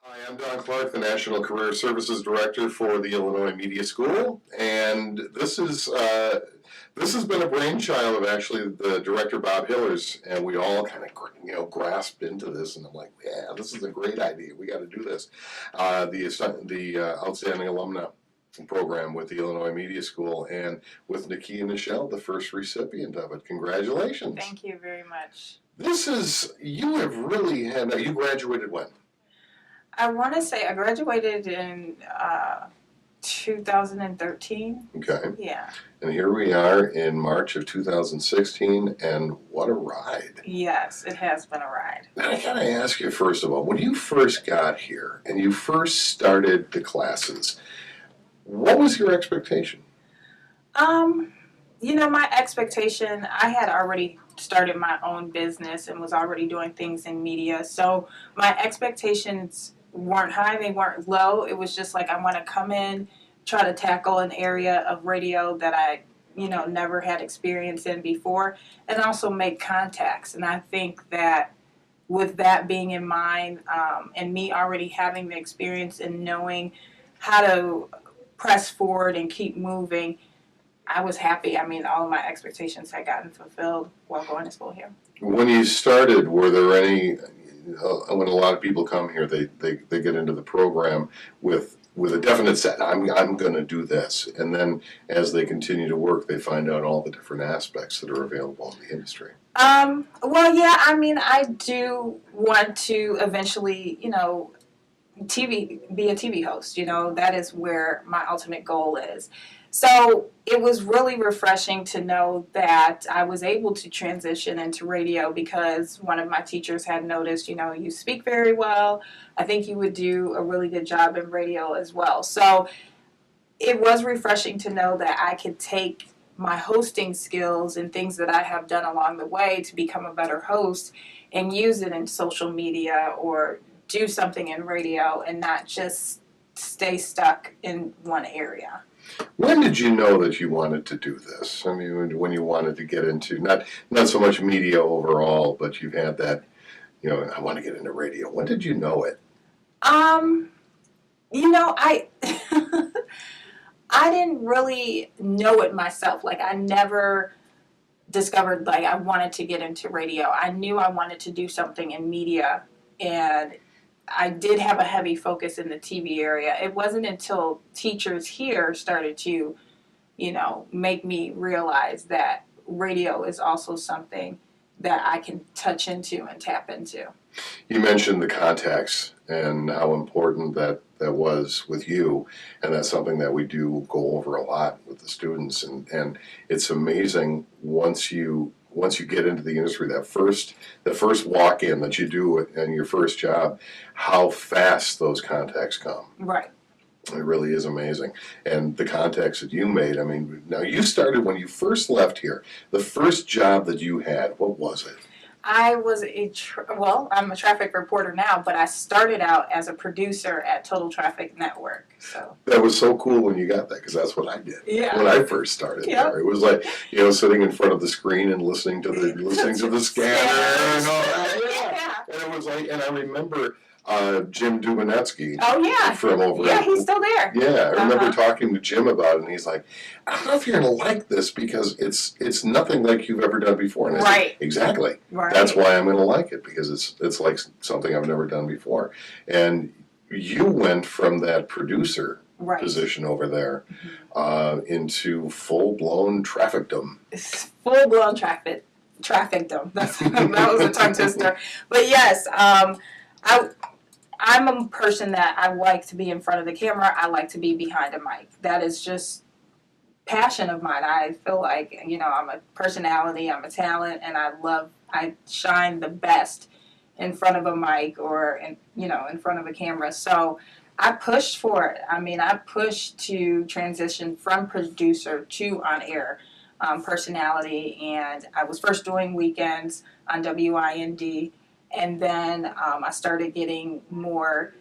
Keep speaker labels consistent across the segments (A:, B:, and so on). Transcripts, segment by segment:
A: Hi, I'm Don Clark, the National Career Services Director for the Illinois Media School, and this has been a brainchild of actually the director Bob Hillers, and we all kind of grasped into this, and I'm like, yeah, this is a great idea. We got to do this. The Outstanding Alumna program with the Illinois Media School, and with Nekia and Nichelle, the first recipient of it. Congratulations!
B: Thank you very much.
A: You have really had. You graduated when?
B: I want to say I graduated in 2013.
A: Okay.
B: Yeah.
A: And here we are in March of 2016, and what a ride.
B: Yes, it has been a ride.
A: Now, I gotta ask you, first of all, when you first got here and you first started the classes, what was your expectation?
B: My expectation, I had already started my own business and was already doing things in media, so my expectations weren't high, they weren't low. It was just like I want to come in, try to tackle an area of radio that I, never had experience in before, and also make contacts. And I think that with that being in mind, and me already having the experience and knowing how to press forward and keep moving, I was happy. I mean, all of my expectations had gotten fulfilled while going to school here.
A: When you started, were there any, when a lot of people come here, they get into the program with a definite set, I'm going to do this. And then as they continue to work, they find out all the different aspects that are available in the industry.
B: Well, yeah, I mean, I do want to eventually, be a TV host. That is where my ultimate goal is. So it was really refreshing to know that I was able to transition into radio because one of my teachers had noticed, you speak very well. I think you would do a really good job in radio as well. So it was refreshing to know that I could take my hosting skills and things that I have done along the way to become a better host and use it in social media or do something in radio and not just stay stuck in one area.
A: When did you know that you wanted to do this? I mean, when you wanted to get into, not so much media overall, but you've had that, I want to get into radio. When did you know it?
B: I I didn't really know it myself. Like, I never discovered, like, I wanted to get into radio. I knew I wanted to do something in media, and I did have a heavy focus in the TV area. It wasn't until teachers here started to, make me realize that radio is also something that I can touch into and tap into.
A: You mentioned the contacts and how important that was with you, and that's something that we do go over a lot with the students, and it's amazing once you get into the industry, the first walk-in that you do in your first job, how fast those contacts come.
B: Right.
A: It really is amazing. And the contacts that you made, I mean, now you started when you first left here. The first job that you had, what was it?
B: I was I'm a traffic reporter now, but I started out as a producer at Total Traffic Network. So
A: that was so cool when you got that, because that's what I did when I first started there. It was like, sitting in front of the screen and listening to the scanner and all that. And it was like, and I remember Jim Dubinetsky.
B: Oh, yeah.
A: From over
B: there. Yeah, he's still there.
A: Yeah, I remember talking to Jim about it, and he's like, I don't know if you're going to like this because it's nothing like you've ever done before. And I said, exactly.
B: Right.
A: That's why I'm going to like it, because it's like something I've never done before. And you went from that producer position over there into full-blown trafficdom.
B: Full-blown trafficdom. That was a tongue twister. But yes, I'm a person that I like to be in front of the camera. I like to be behind a mic. That is just passion of mine. I feel like, I'm a personality, I'm a talent, and I shine the best in front of a mic or in front of a camera. So I pushed for it. I mean, I pushed to transition from producer to on-air personality, and I was first doing weekends on WIND. And then I started getting more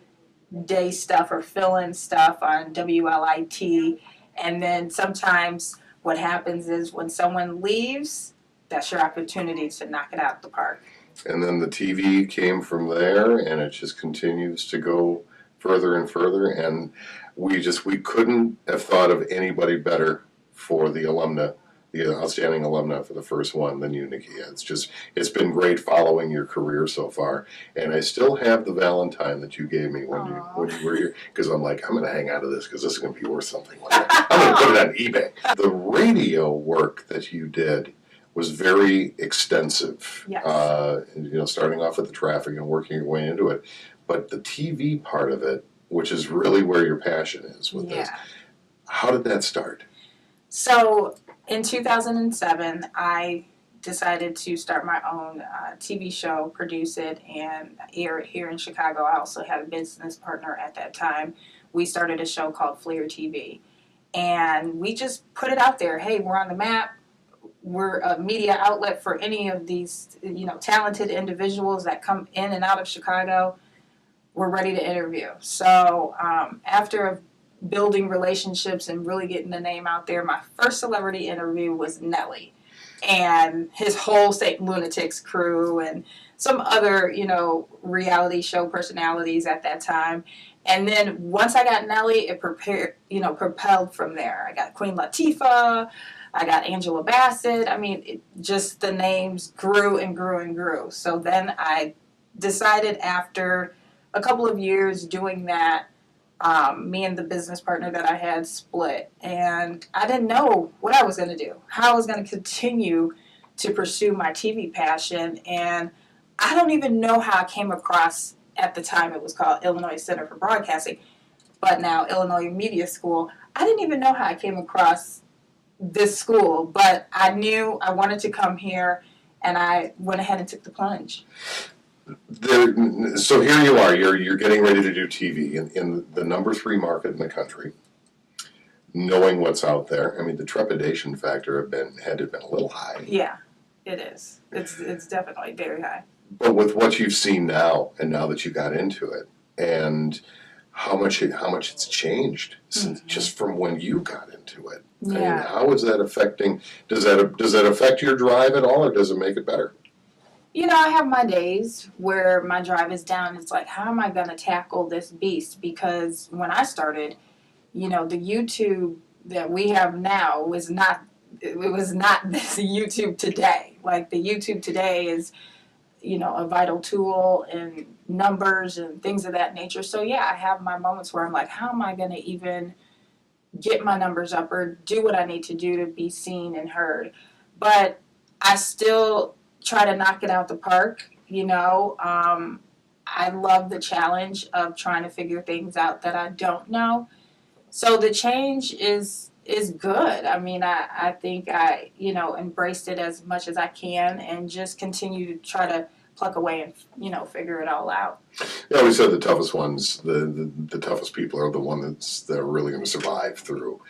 B: day stuff or fill-in stuff on WLIT. And then sometimes what happens is when someone leaves, that's your opportunity to knock it out the park.
A: And then the TV came from there, and it just continues to go further and further, and we couldn't have thought of anybody better for the alumna, the outstanding alumna for the first one than you, Nekia. It's been great following your career so far, and I still have the Valentine that you gave me when you were here, because I'm like, I'm going to hang on to this because this is going to be worth something one day. I'm going to put it on eBay. The radio work that you did was very extensive.
B: Yes.
A: Starting off with the traffic and working your way into it, but the TV part of it, which is really where your passion is with this. How did that start?
B: So in 2007, I decided to start my own TV show, produce it, and air it here in Chicago. I also had a business partner at that time. We started a show called Flair TV, and we just put it out there. Hey, we're on the map. We're a media outlet for any of these, talented individuals that come in and out of Chicago. We're ready to interview. So after building relationships and really getting the name out there, my first celebrity interview was Nelly and his whole St. Lunatics crew and some other, reality show personalities at that time. And then once I got Nelly, it propelled from there. I got Queen Latifah. I got Angela Bassett. I mean, just the names grew and grew and grew. So then I decided after a couple of years doing that, me and the business partner that I had split. And I didn't know what I was going to do, how I was going to continue to pursue my TV passion. And I don't even know how I came across, at the time it was called Illinois Center for Broadcasting, but now Illinois Media School. I didn't even know how I came across this school, but I knew I wanted to come here, and I went ahead and took the plunge.
A: So here you are. You're getting ready to do TV in the number 3 market in the country. Knowing what's out there, I mean, the trepidation factor had to have been a little high.
B: Yeah, it is. It's definitely very high.
A: But with what you've seen now, and now that you got into it, and how much it's changed since just from when you got into it.
B: Yeah.
A: I mean, how is that affecting? Does that affect your drive at all, or does it make it better?
B: I have my days where my drive is down. It's like, how am I going to tackle this beast? Because when I started, the YouTube that we have now was not this YouTube today. Like, the YouTube today is, a vital tool and numbers and things of that nature. So yeah, I have my moments where I'm like, how am I going to even get my numbers up or do what I need to do to be seen and heard? But I still try to knock it out the park. I love the challenge of trying to figure things out that I don't know. So the change is good. I mean, I think I, embraced it as much as I can and just continue to try to pluck away and, figure it all out.
A: Yeah, we said the toughest ones, the toughest people are the ones that are really going to survive through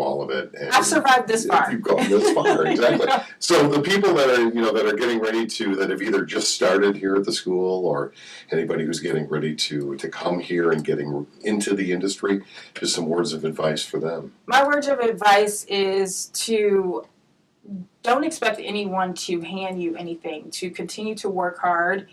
A: all of it. And
B: I've survived this far.
A: You've gone this far, exactly. So the people that are getting ready that have either just started here at the school, or anybody who's getting ready to come here and getting into the industry, just some words of advice for them.
B: My words of advice is to don't expect anyone to hand you anything, to continue to work hard,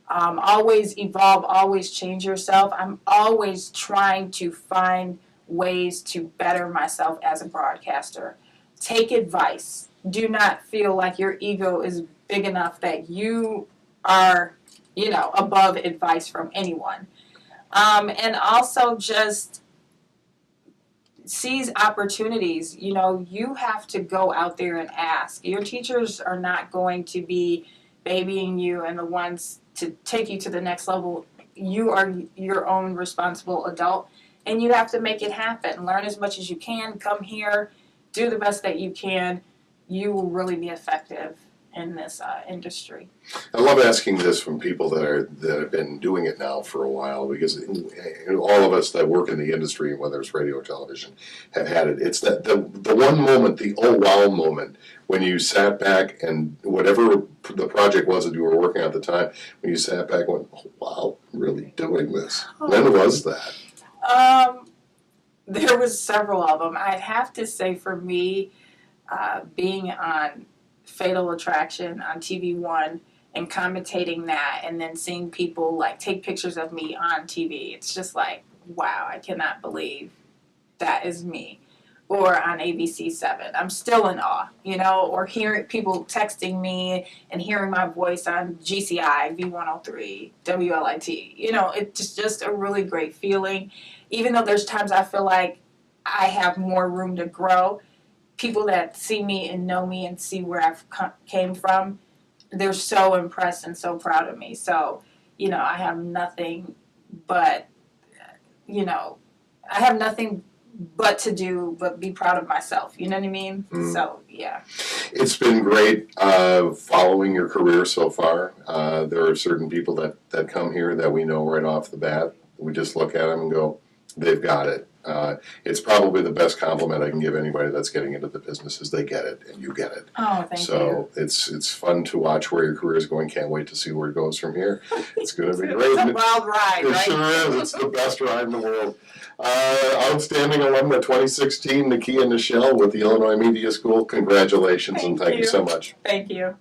B: always evolve, always change yourself. I'm always trying to find ways to better myself as a broadcaster. Take advice. Do not feel like your ego is big enough that you are, above advice from anyone. And also just seize opportunities. You have to go out there and ask. Your teachers are not going to be babying you and the ones to take you to the next level. You are your own responsible adult, and you have to make it happen. Learn as much as you can. Come here, do the best that you can. You will really be effective in this industry.
A: I love asking this from people that have been doing it now for a while, because all of us that work in the industry, whether it's radio or television, have had it. It's that the one moment, the oh wow moment, when you sat back and whatever the project was that you were working on at the time, when you sat back and went, oh wow, I'm really doing this. When was that?
B: There was several of them. I'd have to say, for me, being on Fatal Attraction on TV One and commentating that, and then seeing people take pictures of me on TV. It's just like, wow, I cannot believe that is me. Or on ABC7, I'm still in awe, or hearing people texting me and hearing my voice on GCI, V103, WLIT. It's just a really great feeling. Even though there's times I feel like I have more room to grow, people that see me and know me and see where I've came from, they're so impressed and so proud of me. So, I have nothing but, I have nothing but to do, but be proud of myself. You know what I mean?
A: Mm.
B: So, yeah.
A: It's been great following your career so far. There are certain people that come here that we know right off the bat. We just look at them and go, they've got it. It's probably the best compliment I can give anybody that's getting into the business is they get it and you get it.
B: Oh, thank you.
A: So it's fun to watch where your career is going. Can't wait to see where it goes from here. It's going to be great.
B: It's a wild ride,
A: It
B: right?
A: sure is. It's the best ride in the world. Outstanding alumna 2016, Nekia and Nichelle with the Illinois Media School. Congratulations and thank you so much.
B: Thank you.